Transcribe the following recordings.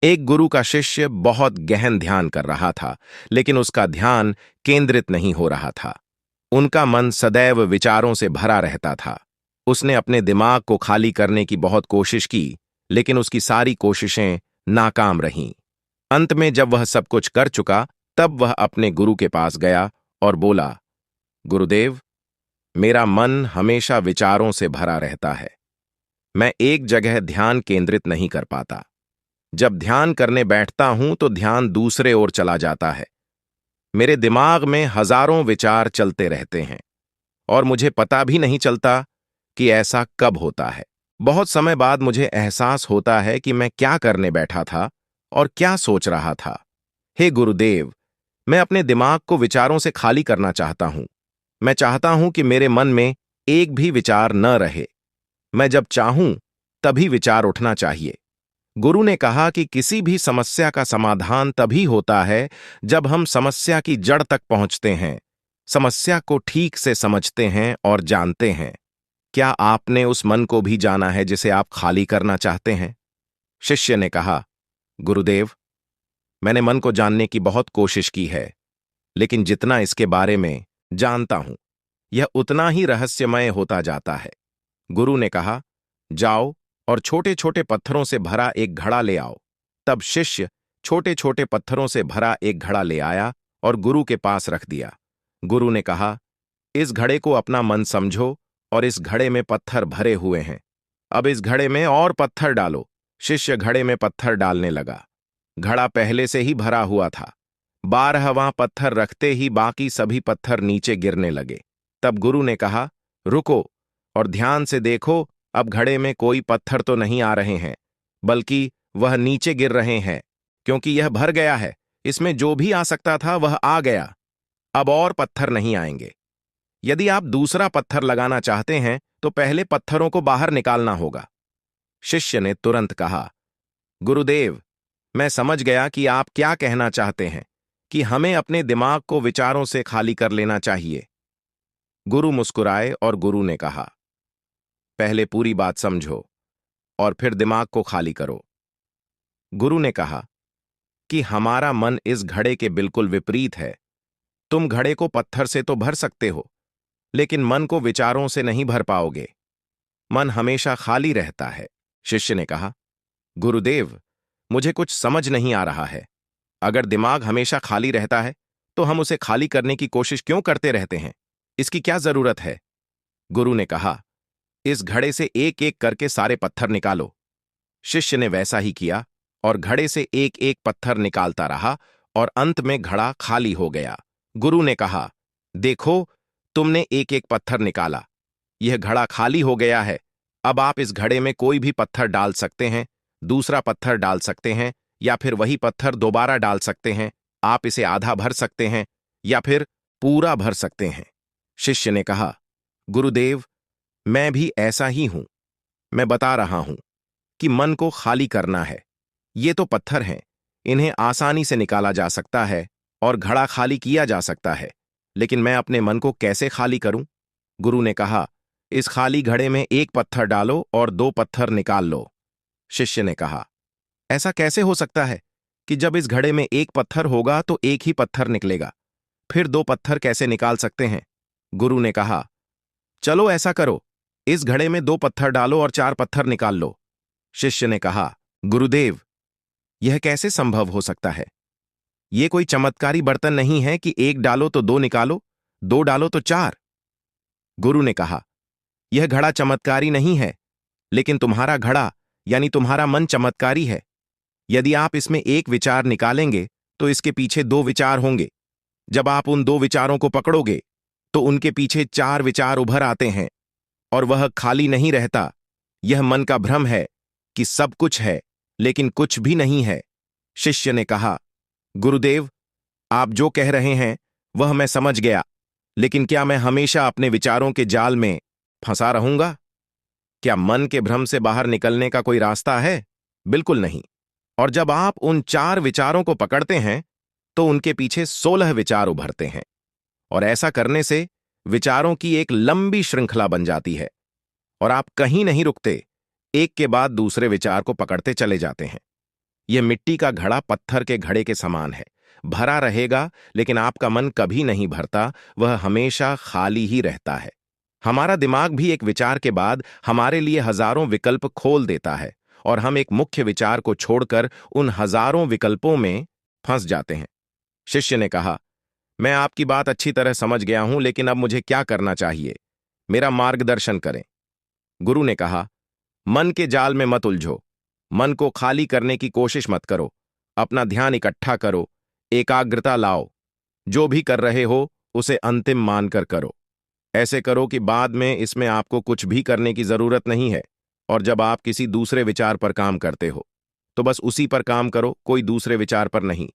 एक गुरु का शिष्य बहुत गहन ध्यान कर रहा था, लेकिन उसका ध्यान केंद्रित नहीं हो रहा था। उनका मन सदैव विचारों से भरा रहता था। उसने अपने दिमाग को खाली करने की बहुत कोशिश की, लेकिन उसकी सारी कोशिशें नाकाम रहीं। अंत में जब वह सब कुछ कर चुका, तब वह अपने गुरु के पास गया और बोला, गुरुदेव, मेरा मन हमेशा विचारों से भरा रहता है। मैं एक जगह ध्यान केंद्रित नहीं कर पाता। जब ध्यान करने बैठता हूं तो ध्यान दूसरे ओर चला जाता है। मेरे दिमाग में हजारों विचार चलते रहते हैं और मुझे पता भी नहीं चलता कि ऐसा कब होता है। बहुत समय बाद मुझे एहसास होता है कि मैं क्या करने बैठा था और क्या सोच रहा था। हे गुरुदेव, मैं अपने दिमाग को विचारों से खाली करना चाहता हूं। मैं चाहता हूं कि मेरे मन में एक भी विचार न रहे। मैं जब चाहूं तभी विचार उठना चाहिए। गुरु ने कहा कि किसी भी समस्या का समाधान तभी होता है जब हम समस्या की जड़ तक पहुंचते हैं, समस्या को ठीक से समझते हैं और जानते हैं। क्या आपने उस मन को भी जाना है जिसे आप खाली करना चाहते हैं? शिष्य ने कहा, गुरुदेव, मैंने मन को जानने की बहुत कोशिश की है, लेकिन जितना इसके बारे में जानता हूं, यह उतना ही रहस्यमय होता जाता है। गुरु ने कहा, जाओ और छोटे छोटे पत्थरों से भरा एक घड़ा ले आओ। तब शिष्य छोटे छोटे पत्थरों से भरा एक घड़ा ले आया और गुरु के पास रख दिया। गुरु ने कहा, इस घड़े को अपना मन समझो और इस घड़े में पत्थर भरे हुए हैं। अब इस घड़े में और पत्थर डालो। शिष्य घड़े में पत्थर डालने लगा। घड़ा पहले से ही भरा हुआ था। 12वां पत्थर रखते ही बाकी सभी पत्थर नीचे गिरने लगे। तब गुरु ने कहा, रुको और ध्यान से देखो, अब घड़े में कोई पत्थर तो नहीं आ रहे हैं, बल्कि वह नीचे गिर रहे हैं, क्योंकि यह भर गया है। इसमें जो भी आ सकता था वह आ गया। अब और पत्थर नहीं आएंगे। यदि आप दूसरा पत्थर लगाना चाहते हैं तो पहले पत्थरों को बाहर निकालना होगा। शिष्य ने तुरंत कहा, गुरुदेव, मैं समझ गया कि आप क्या कहना चाहते हैं, कि हमें अपने दिमाग को विचारों से खाली कर लेना चाहिए। गुरु मुस्कुराए और गुरु ने कहा, पहले पूरी बात समझो और फिर दिमाग को खाली करो। गुरु ने कहा कि हमारा मन इस घड़े के बिल्कुल विपरीत है। तुम घड़े को पत्थर से तो भर सकते हो, लेकिन मन को विचारों से नहीं भर पाओगे। मन हमेशा खाली रहता है। शिष्य ने कहा, गुरुदेव, मुझे कुछ समझ नहीं आ रहा है। अगर दिमाग हमेशा खाली रहता है तो हम उसे खाली करने की कोशिश क्यों करते रहते हैं? इसकी क्या जरूरत है? गुरु ने कहा, इस घड़े से एक एक करके सारे पत्थर निकालो। शिष्य ने वैसा ही किया और घड़े से एक एक पत्थर निकालता रहा और अंत में घड़ा खाली हो गया। गुरु ने कहा, देखो, तुमने एक एक पत्थर निकाला। यह घड़ा खाली हो गया है। अब आप इस घड़े में कोई भी पत्थर डाल सकते हैं, दूसरा पत्थर डाल सकते हैं, या फिर वही पत्थर दोबारा डाल सकते हैं। आप इसे आधा भर सकते हैं या फिर पूरा भर सकते हैं। शिष्य ने कहा, गुरुदेव, मैं भी ऐसा ही हूं। मैं बता रहा हूं कि मन को खाली करना है। ये तो पत्थर हैं, इन्हें आसानी से निकाला जा सकता है और घड़ा खाली किया जा सकता है, लेकिन मैं अपने मन को कैसे खाली करूं? गुरु ने कहा, इस खाली घड़े में एक पत्थर डालो और 2 पत्थर निकाल लो। शिष्य ने कहा, ऐसा कैसे हो सकता है कि जब इस घड़े में एक पत्थर होगा तो एक ही पत्थर निकलेगा? फिर 2 पत्थर कैसे निकाल सकते हैं? गुरु ने कहा, चलो ऐसा करो, इस घड़े में 2 पत्थर डालो और 4 पत्थर निकाल लो। शिष्य ने कहा, गुरुदेव, यह कैसे संभव हो सकता है? यह कोई चमत्कारी बर्तन नहीं है कि एक डालो तो 2 निकालो, 2 डालो तो 4। गुरु ने कहा, यह घड़ा चमत्कारी नहीं है, लेकिन तुम्हारा घड़ा यानी तुम्हारा मन चमत्कारी है। यदि आप इसमें एक विचार निकालेंगे तो इसके पीछे 2 विचार होंगे। जब आप उन 2 विचारों को पकड़ोगे तो उनके पीछे 4 विचार उभर आते हैं और वह खाली नहीं रहता। यह मन का भ्रम है कि सब कुछ है, लेकिन कुछ भी नहीं है। शिष्य ने कहा, गुरुदेव, आप जो कह रहे हैं वह मैं समझ गया, लेकिन क्या मैं हमेशा अपने विचारों के जाल में फंसा रहूंगा? क्या मन के भ्रम से बाहर निकलने का कोई रास्ता है? बिल्कुल नहीं। और जब आप उन 4 विचारों को पकड़ते हैं तो उनके पीछे 16 विचार उभरते हैं, और ऐसा करने से विचारों की एक लंबी श्रृंखला बन जाती है और आप कहीं नहीं रुकते, एक के बाद दूसरे विचार को पकड़ते चले जाते हैं। यह मिट्टी का घड़ा पत्थर के घड़े के समान है, भरा रहेगा, लेकिन आपका मन कभी नहीं भरता, वह हमेशा खाली ही रहता है। हमारा दिमाग भी एक विचार के बाद हमारे लिए हजारों विकल्प खोल देता है और हम एक मुख्य विचार को छोड़कर उन हजारों विकल्पों में फंस जाते हैं। शिष्य ने कहा, मैं आपकी बात अच्छी तरह समझ गया हूं, लेकिन अब मुझे क्या करना चाहिए? मेरा मार्गदर्शन करें। गुरु ने कहा, मन के जाल में मत उलझो, मन को खाली करने की कोशिश मत करो, अपना ध्यान इकट्ठा करो, एकाग्रता लाओ, जो भी कर रहे हो उसे अंतिम मानकर करो। ऐसे करो कि बाद में इसमें आपको कुछ भी करने की जरूरत नहीं है, और जब आप किसी दूसरे विचार पर काम करते हो तो बस उसी पर काम करो, कोई दूसरे विचार पर नहीं।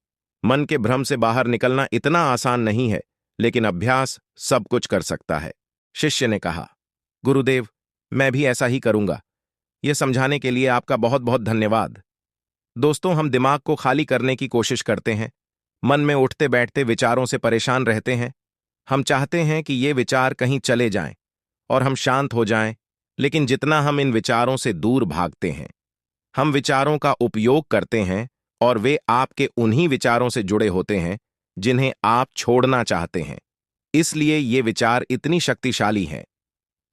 मन के भ्रम से बाहर निकलना इतना आसान नहीं है, लेकिन अभ्यास सब कुछ कर सकता है। शिष्य ने कहा, गुरुदेव, मैं भी ऐसा ही करूंगा। यह समझाने के लिए आपका बहुत बहुत धन्यवाद। दोस्तों, हम दिमाग को खाली करने की कोशिश करते हैं, मन में उठते बैठते विचारों से परेशान रहते हैं। हम चाहते हैं कि ये विचार कहीं चले जाएं और हम शांत हो जाएं, लेकिन जितना हम इन विचारों से दूर भागते हैं, हम विचारों का उपयोग करते हैं और वे आपके उन्हीं विचारों से जुड़े होते हैं जिन्हें आप छोड़ना चाहते हैं। इसलिए ये विचार इतनी शक्तिशाली हैं।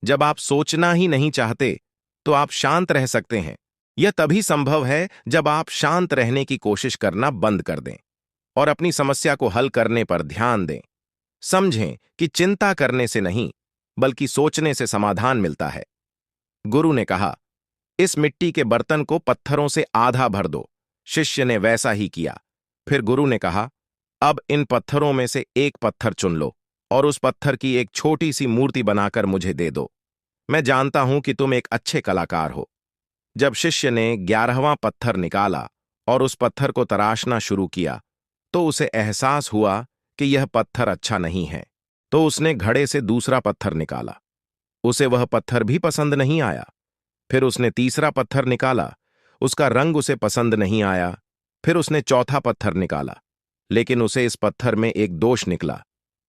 जब आप सोचना ही नहीं चाहते तो आप शांत रह सकते हैं। यह तभी संभव है जब आप शांत रहने की कोशिश करना बंद कर दें और अपनी समस्या को हल करने पर ध्यान दें। समझें कि चिंता करने से नहीं, बल्कि सोचने से समाधान मिलता है। गुरु ने कहा, इस मिट्टी के बर्तन को पत्थरों से आधा भर दो। शिष्य ने वैसा ही किया। फिर गुरु ने कहा, अब इन पत्थरों में से एक पत्थर चुन लो और उस पत्थर की एक छोटी सी मूर्ति बनाकर मुझे दे दो। मैं जानता हूं कि तुम एक अच्छे कलाकार हो। जब शिष्य ने 11वां पत्थर निकाला और उस पत्थर को तराशना शुरू किया, तो उसे एहसास हुआ कि यह पत्थर अच्छा नहीं है। तो उसने घड़े से दूसरा पत्थर निकाला। उसे वह पत्थर भी पसंद नहीं आया। फिर उसने तीसरा पत्थर निकाला, उसका रंग उसे पसंद नहीं आया। फिर उसने चौथा पत्थर निकाला, लेकिन उसे इस पत्थर में एक दोष निकला।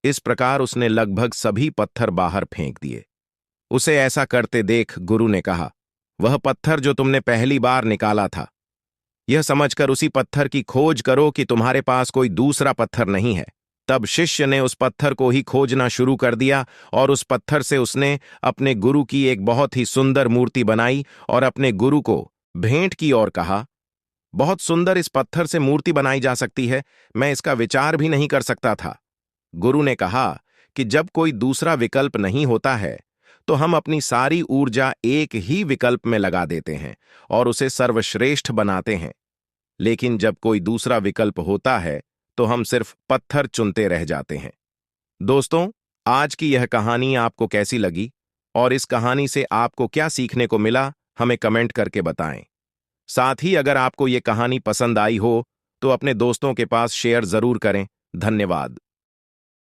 इस प्रकार उसने लगभग सभी पत्थर बाहर फेंक दिए। उसे ऐसा करते देख गुरु ने कहा, वह पत्थर जो तुमने पहली बार निकाला था, यह समझकर उसी पत्थर की खोज करो कि तुम्हारे पास कोई दूसरा पत्थर नहीं है। तब शिष्य ने उस पत्थर को ही खोजना शुरू कर दिया और उस पत्थर से उसने अपने गुरु की एक बहुत ही सुंदर मूर्ति बनाई और अपने गुरु को भेंट की और कहा, बहुत सुंदर इस पत्थर से मूर्ति बनाई जा सकती है, मैं इसका विचार भी नहीं कर सकता था। गुरु ने कहा कि जब कोई दूसरा विकल्प नहीं होता है तो हम अपनी सारी ऊर्जा एक ही विकल्प में लगा देते हैं और उसे सर्वश्रेष्ठ बनाते हैं। लेकिन जब कोई दूसरा विकल्प होता है तो हम सिर्फ पत्थर चुनते रह जाते हैं। दोस्तों, आज की यह कहानी आपको कैसी लगी और इस कहानी से आपको क्या सीखने को मिला, हमें कमेंट करके बताएं। साथ ही अगर आपको ये कहानी पसंद आई हो तो अपने दोस्तों के पास शेयर जरूर करें। धन्यवाद।